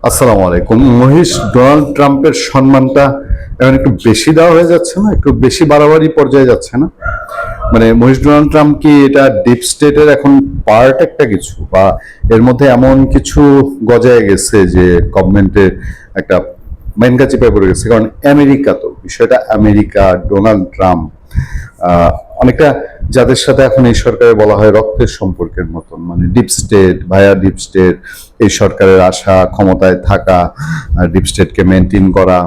আসসালামু আলাইকুম। মহিষ ডোনাল্ড ট্রাম্পের সম্মানটা এখন একটু বেশি দেওয়া হয়ে যাচ্ছে না? একটু বেশি বাড়াবাড়ি পর্যায়ে যাচ্ছে না? মানে মহিষ ডোনাল্ড ট্রাম্প কি এটা ডিপ স্টেটের এখন পার্ট একটা কিছু, বা এর মধ্যে এমন কিছু গজায় গেছে যে গভর্নমেন্টের একটা মেনকা চিপায় পড়ে গেছে? কারণ আমেরিকা, তো বিষয়টা আমেরিকা, ডোনাল্ড ট্রাম্প অনেকটা যাদের সাথে এখন এই সরকারে বলা হয় রক্তের সম্পর্কের মতন, মানে ডিপ স্টেট ভায়া ডিপ স্টেট, এই সরকারের আশা ক্ষমতায় থাকা, ডিপ স্টেটকে মেনটেন করা,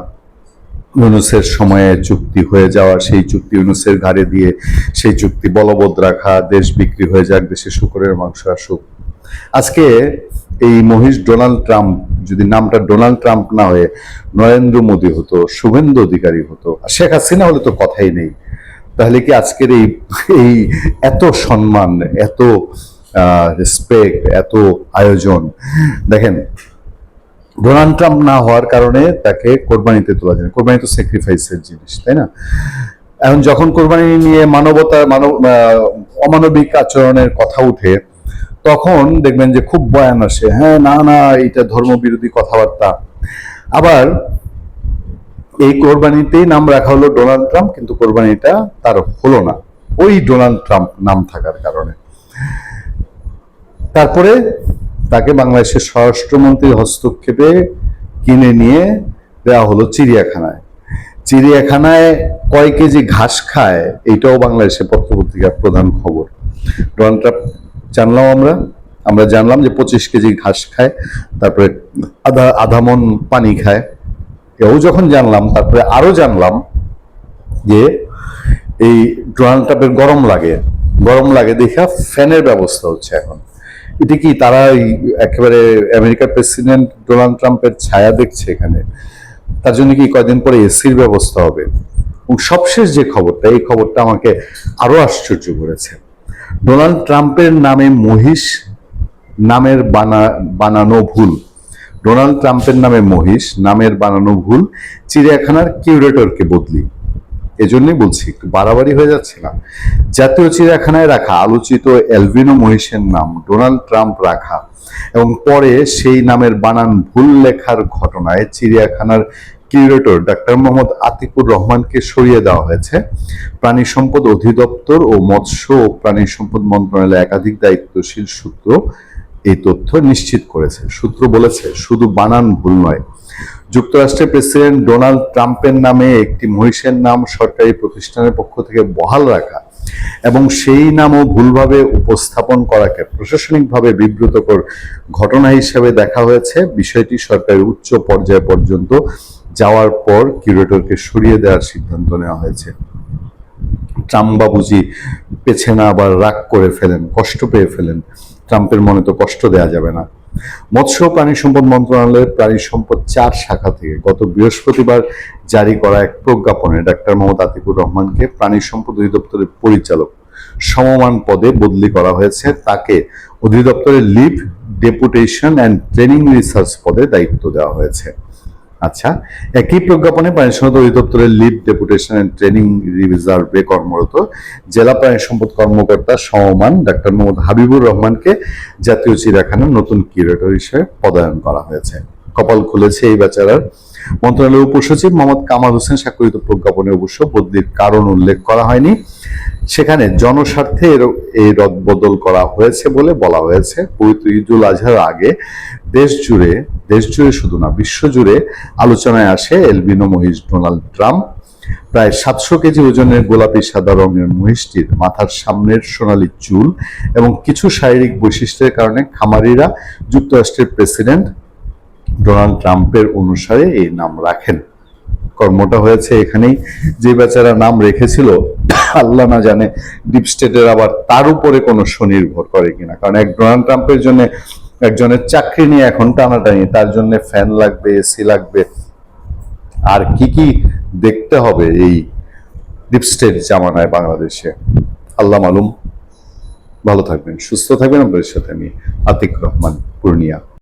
ইউনুসের সময়ে চুক্তি হয়ে যাওয়া, সেই চুক্তি ইউনুসের ঘাড়ে দিয়ে সেই চুক্তি বলবৎ রাখা, দেশ বিক্রি হয়ে যাক, দেশে শুকরের মাংস আসুক। আজকে এই মহিষ ডোনাল্ড ট্রাম্প, যদি নামটা ডোনাল্ড ট্রাম্প না হয়ে নরেন্দ্র মোদী হতো, শুভেন্দু অধিকারী হতো, শেখ হাসিনা হলে তো কথাই নেই, তাহলে কি আজকের এই এই এত সম্মান, এত রেসপেক্ট, এত আয়োজন? দেখেন, ডোনাল্ড ট্রাম্প না হওয়ার কারণে তাকে কোরবানিতে তোলা যায়। কোরবানি তো স্যাক্রিফাইসের জিনিস, তাই না? এখন যখন কোরবানি নিয়ে অমানবিক আচরণের কথা উঠে, তখন দেখবেন যে খুব বয়ান আসে, হ্যাঁ না না এটা ধর্মবিরোধী কথাবার্তা। আবার এই কোরবানিতেই নাম রাখা হলো ডোনাল্ড ট্রাম্প, কিন্তু কোরবানিটা তার হলো না ওই ডোনাল্ড ট্রাম্প নাম থাকার কারণে। তারপরে তাকে বাংলাদেশের স্বরাষ্ট্রমন্ত্রীর হস্তক্ষেপে কিনে নিয়ে দেওয়া হলো চিড়িয়াখানায়। চিড়িয়াখানায় কয় কেজি ঘাস খায় এইটাও বাংলাদেশের পত্রপত্রিকার প্রধান খবর। ডোনাল্ড ট্রাম্প জানলাম, আমরা জানলাম যে 25 কেজি ঘাস খায়, তারপরে আধা আধা মন পানি খায়। এও যখন জানলাম, তারপরে আরো জানলাম যে এই ডোনাল্ড ট্রাম্পের গরম লাগে দেখা ফ্যানের ব্যবস্থা হচ্ছে এখন। এটা কি তারা একেবারে আমেরিকার প্রেসিডেন্ট ডোনাল্ড ট্রাম্পের ছায়া দেখছে এখানে? তার জন্য কি কয়দিন পরে এসির ব্যবস্থা হবে? এবং সবশেষ যে খবরটা, এই খবরটা আমাকে আরো আশ্চর্য করেছে। ডোনাল্ড ট্রাম্পের নামে মহিষ নামের বানানো ভুল। ডোনাল্ড ট্রাম্পের নামে মহিষ নামের বানানো ভুল, চিড়িয়াখানার কিউরেটরকে বদলি। এজন্যই বলছি একটু বাড়াবাড়ি হয়ে যাচ্ছে না? জাতীয় চিড়িয়াখানায় রাখা আলোচিত অ্যালবিনো মহিষের নাম ডোনাল্ড ট্রাম্প রাখা এবং পরে সেই নামের বানান ভুল লেখার ঘটনায় চিড়িয়াখানার কিউরেটর ডাক্তার মোহাম্মদ আতিকুর রহমানকে সরিয়ে দেওয়া হয়েছে। প্রাণী সম্পদ অধিদপ্তর ও মৎস্য ও প্রাণী সম্পদ মন্ত্রণালয়ের একাধিক দায়িত্বশীল সূত্র এই তথ্য নিশ্চিত করেছে। সূত্র বলেছে, শুধু বানান ভুল নয়, যুক্তরাষ্ট্রের প্রেসিডেন্ট ডোনাল্ড ট্রাম্পের নামে একটি মহিষের নাম সরকারি প্রতিষ্ঠানের পক্ষ থেকে বহাল রাখা এবং সেই নামও ভুলভাবে উপস্থাপন করাকে প্রশাসনিকভাবে বিব্রতকর ঘটনা হিসেবে দেখা হয়েছে। বিষয়টি সরকারের উচ্চ পর্যায় পর্যন্ত যাওয়ার পর কিউরেটরকে সরিয়ে দেওয়ার সিদ্ধান্ত নেওয়া হয়েছে। ট্রাম্প বাবুজি পেছে না আবার রাগ করে ফেলেন, কষ্ট পেয়ে ফেলেন। ট্রাম্পের মনে তো কষ্ট দেওয়া যাবে না। মৎস্য প্রাণী সম্পদ মন্ত্রণালয়ের প্রাণী সম্পদ 4 শাখা থেকে গত বৃহস্পতিবার জারি করা এক প্রজ্ঞাপনে ডাক্তার মোহাম্মদ আতিকুর রহমানকে প্রাণী সম্পদ অধিদপ্তরের পরিচালক সমমান পদে বদলি করা হয়েছে। তাকে অধিদপ্তরের lead deputation and training research পদে দায়িত্ব দেওয়া হয়েছে। আচ্ছা, একই প্রজ্ঞাপনে প্রাণী সম্পদ অধিদপ্তরের লিড ডেপুটেশন অ্যান্ড ট্রেনিং রিজার্ভে কর্মরত জেলা প্রাণী সম্পদ কর্মকর্তা সমমান ডাক্তার মোহাম্মদ হাবিবুর রহমানকে জাতীয় চিড়িয়াখানার নতুন কিউরেটর হিসেবে পদায়ন করা হয়েছে। কপাল খুলেছে এই বেচারার। মন্ত্রণালয়ের উপসচিব মোহাম্মদ কামাল হোসেন স্বাক্ষরিত প্রজ্ঞাপনে অবশ্য বদলির কারণ উল্লেখ করা হয়নি। সেখানে জনস্বার্থে এই রদবদল করা হয়েছে বলে বলা হয়েছে। পবিত্র ঈদুল আজহার আগে দেশ জুড়ে শুধু না, বিশ্বজুড়ে আলোচনায় আসে এলবিনো মহিষ ডোনাল্ড ট্রাম্প। প্রায় 700 কেজি ওজনের গোলাপি সাদা রঙের মহিষটির মাথার সামনের সোনালী চুল এবং কিছু শারীরিক বৈশিষ্ট্যের কারণে খামারিরা যুক্তরাষ্ট্রের প্রেসিডেন্ট ডোনাল্ড ট্রাম্পের অনুসারে এই নাম রাখেন। কর্মটা হয়েছে এখানেই। যে বেচারা নাম রেখেছিল, আল্লাহ না জানে ডিপ স্টেটের আবার তার উপরে কোনো স্বনির্ভর করে কিনা। কারণ এক ডোনাল্ড ট্রাম্পের জন্য একজনের চাকরি নিয়ে এখন টানাটানি, তার জন্য ফ্যান লাগবে, এসি লাগবে, আর কি কি দেখতে হবে এই ডিপ স্টেট জামানায় বাংলাদেশে, আল্লাহ মালুম। ভালো থাকবেন, সুস্থ থাকবেন। আপনাদের সাথে আমি আতিক রহমান, পূর্ণিয়া।